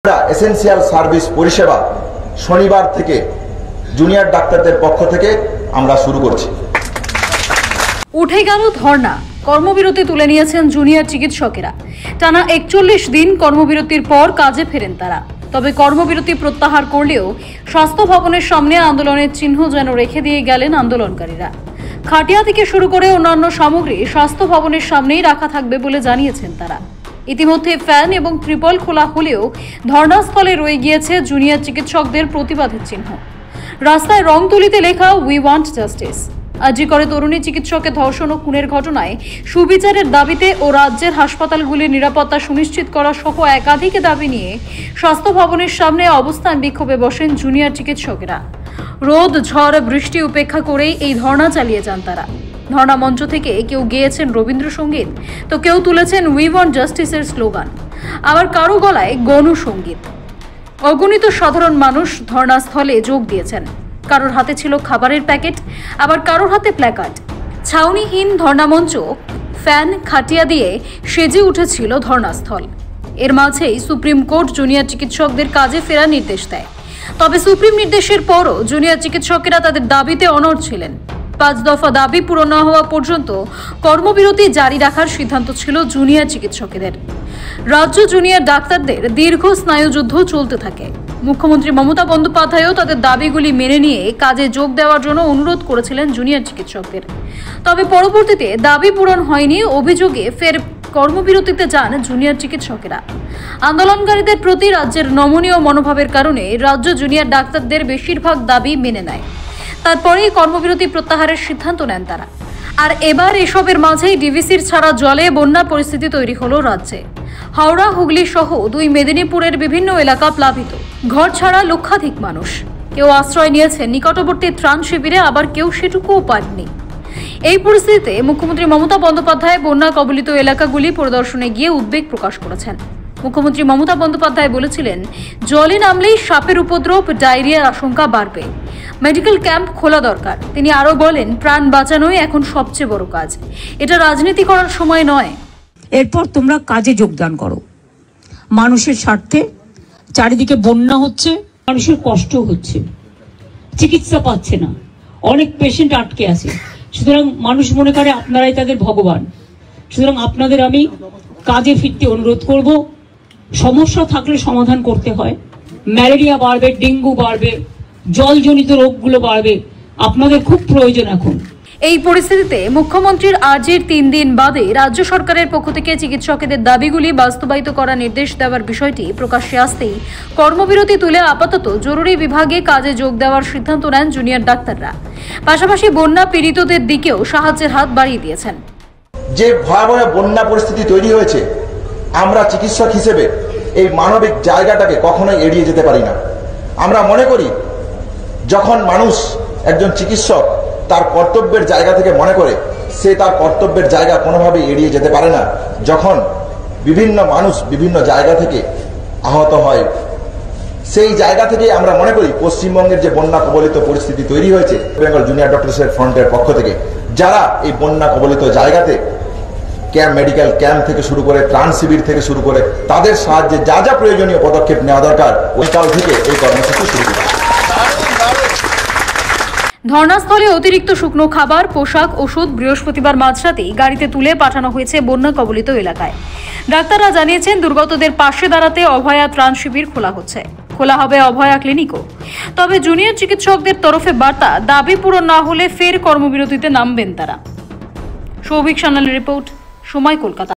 Essential service পরিষেবা শনিবার থেকে জুনিয়র ডাক্তারদের পক্ষ থেকে আমরা শুরু করছি। উঠে গেল ধর্ণা, কর্মবিরতি তুলে নিয়েছেন জুনিয়র চিকিৎসকেরা। টানা 41 দিন কর্মবিরতির পর কাজে ফেরেন তারা। তবে কর্মবিরতি প্রত্যাহার করলেও স্বাস্থ্য ভবনের সামনে আন্দোলনের চিহ্ন যেন রেখে দিয়ে গেলেন আন্দোলনকারীরা। খাটিয়া থেকে শুরু করে অন্যান্য সামগ্রী স্বাস্থ্য ভবনের সামনেই রাখা থাকবে বলে জানিয়েছেন তারা। ইতিমধ্যে ফ্যান এবং ত্রিপল খোলা হলেও ধর্ণাস্থলে রয়ে গিয়েছে জুনিয়র চিকিৎসকদের প্রতিবাদের চিহ্ন। রাস্তায় রং তুলিতে লেখা উই ওয়ান্ট জাস্টিস। আজি করে তরুণী চিকিৎসকের ধর্ষণ ও খুনের ঘটনায় সুবিচারের দাবিতে ও রাজ্যের হাসপাতালগুলির নিরাপত্তা সুনিশ্চিত করা সহ একাধিক দাবি নিয়ে স্বাস্থ্য ভবনের সামনে অবস্থান বিক্ষোভে বসেন জুনিয়র চিকিৎসকেরা। রোদ ঝড় বৃষ্টি উপেক্ষা করেই এই ধর্ণা চালিয়ে যান তারা। ধর্ণা মঞ্চ থেকে কেউ গেয়েছেন রবীন্দ্রসঙ্গীত, তো কেউ তুলেছেন উই ওয়ান্ট জাস্টিসের স্লোগান, আবার কারো গলায় গণসঙ্গীত। অগণিত সাধারণ মানুষ ধর্ণাস্থলে যোগ দিয়েছেন। কারোর হাতে ছিল খাবারের প্যাকেট, আবার কারোর হাতে প্ল্যাকার্ড। ছাউনিহীন ধর্ণামঞ্চ, ফ্যান, খাটিয়া দিয়ে সেজে উঠেছিল ধর্ণাস্থল। এর মাঝেই সুপ্রিম কোর্ট জুনিয়র চিকিৎসকদের কাজে ফেরার নির্দেশ দেয়। তবে সুপ্রিম নির্দেশের পরও জুনিয়র চিকিৎসকেরা তাদের দাবিতে অনড় ছিলেন। 5 দফা দাবি পূরণ না হওয়া পর্যন্ত কর্মবিরতি জারি রাখার সিদ্ধান্ত ছিল জুনিয়র চিকিৎসকেদের। রাজ্য জুনিয়র ডাক্তারদের দীর্ঘ স্নায়ুযুদ্ধ চলতে থাকে। মুখ্যমন্ত্রী মমতা বন্দ্যোপাধ্যায়ও তাদের দাবিগুলি মেনে নিয়ে কাজে যোগ দেওয়ার জন্য অনুরোধ করেছিলেন জুনিয়র চিকিৎসকদের। তবে পরবর্তীতে দাবি পূরণ হয়নি অভিযোগে ফের কর্মবিরতিতে যান জুনিয়র চিকিৎসকেরা। আন্দোলনকারীদের প্রতি রাজ্যের নমনীয় মনোভাবের কারণে রাজ্য জুনিয়র ডাক্তারদের বেশিরভাগ দাবি মেনে নেয়। তারপরেই কর্মবিরতি প্রত্যাহারের সিদ্ধান্ত নেন তারা। আর এবার এসবের মাঝেই ডিভিসির ছাড়া জলে বন্যা পরিস্থিতি তৈরি হলো রাজ্যে। হাওড়া, হুগলি সহ 2 মেদিনীপুরের বিভিন্ন এলাকা প্লাবিত। ঘর ছাড়া লক্ষাধিক মানুষ। কেউ আশ্রয় নিয়েছে নিকটবর্তী ত্রাণ শিবিরে, আবার কেউ সেটুকুও পাননি। এই পরিস্থিতিতে মুখ্যমন্ত্রী মমতা বন্দ্যোপাধ্যায় বন্যা কবলিত এলাকাগুলি পরিদর্শনে গিয়ে উদ্বেগ প্রকাশ করেছেন। মুখ্যমন্ত্রী মমতা বন্দ্যোপাধ্যায় বলেছিলেন, জলে নামলেই সাপের উপদ্রব, ডায়রিয়ার আশঙ্কা বাড়বে। মেডিকেল ক্যাম্প খোলা দরকার। তিনি আরও বলেন, প্রাণ বাঁচানোই এখন সবচেয়ে বড় কাজ, এটা রাজনীতি করার সময় নয়। এরপর তোমরা কাজে যোগদান করো। মানুষের স্বার্থে। চারিদিকে বন্যা হচ্ছে, মানুষের কষ্ট হচ্ছে, চিকিৎসা পাচ্ছে না, অনেক পেশেন্ট আটকে আছে। সুতরাং মানুষ মনে করে আপনারাই তাদের ভগবান। সুতরাং আপনাদের আমি কাজে ফিরতে অনুরোধ করব। সমস্যা থাকলে সমাধান করতে হয়। ম্যালেরিয়া বাড়বে, ডেঙ্গু বাড়বে, জলজনিত রোগগুলো বাড়বে। আপনাদের খুব প্রয়োজন এখন। এই পরিস্থিতিতে মুখ্যমন্ত্রীর আর্জির 3 দিন বাদে রাজ্য সরকারের পক্ষ থেকে চিকিৎসকেদের দাবিগুলি বাস্তবায়িত করার নির্দেশ দেওয়ার বিষয়টি প্রকাশ্যে আসতেই কর্মবিরতি তুলে আপাতত জরুরি বিভাগে কাজে যোগ দেওয়ার সিদ্ধান্ত নেন জুনিয়র ডাক্তাররা। পাশাপাশি বন্যা পীড়িতদের দিকেও সাহায্যের হাত বাড়িয়ে দিয়েছেন। যে ভয়াবহ বন্যা পরিস্থিতি তৈরি হয়েছে, আমরা চিকিৎসক হিসেবে এই মানবিক জায়গাটাকে কখনোই এড়িয়ে যেতে পারি না। আমরা মনে করি, যখন মানুষ একজন চিকিৎসক তার কর্তব্যের জায়গা থেকে মনে করে, সে তার কর্তব্যের জায়গা কোনোভাবেই এড়িয়ে যেতে পারে না। যখন বিভিন্ন মানুষ বিভিন্ন জায়গা থেকে আহত হয়, সেই জায়গা থেকে আমরা মনে করি পশ্চিমবঙ্গের যে বন্যা কবলিত পরিস্থিতি তৈরি হয়েছে, বেঙ্গল জুনিয়র ডক্টরসের ফ্রন্টের পক্ষ থেকে যারা এই বন্যা কবলিত জায়গাতে মেডিকেল ক্যাম্প থেকে শুরু করে ত্রাণ শিবির থেকে শুরু করে তাদের সাহায্যে যা যা প্রয়োজনীয় পদক্ষেপ নেওয়া দরকার, ওই কাল থেকে এই কর্মসূচি শুরু করা। ধর্ণাস্থলে অতিরিক্ত শুকনো খাবার, পোশাক, ওষুধ বৃহস্পতিবার মাঝরাতেই গাড়িতে তুলে পাঠানো হয়েছে বন্যা কবলিত এলাকায়। ডাক্তাররা জানিয়েছেন, দুর্গতদের পাশে দাঁড়াতে অভয়া ত্রাণ শিবির খোলা হচ্ছে। খোলা হবে অভয়া ক্লিনিকও। তবে জুনিয়র চিকিৎসকদের তরফে বার্তা, দাবি পূরণ না হলে ফের কর্মবিরতিতে নামবেন তারা। সৌভিক সান্যালের রিপোর্ট, সময়, কলকাতা।